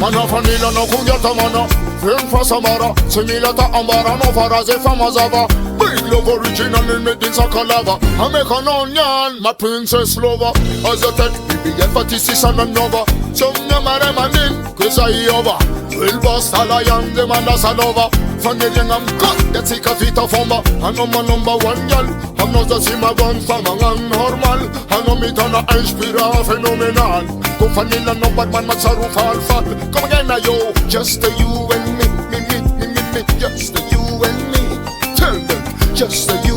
Mana vanilla no kungyata mana Film for Samara Similata ambara no faraze famazava Big love original in me things a calava I make an onion, my princess lover As a tech, baby get fatisi and anova Some nyamare manin, kisa iova Will boss alayan, the man that's all over Vanilla I'm cut, that's a vita fomba I know my number one girl I'm not the same one from a normal I know me gonna inspire phenomenal Go vanilla no bad man matsaru fall. Come again now yo, just you and me, just you and me. Tell them, just you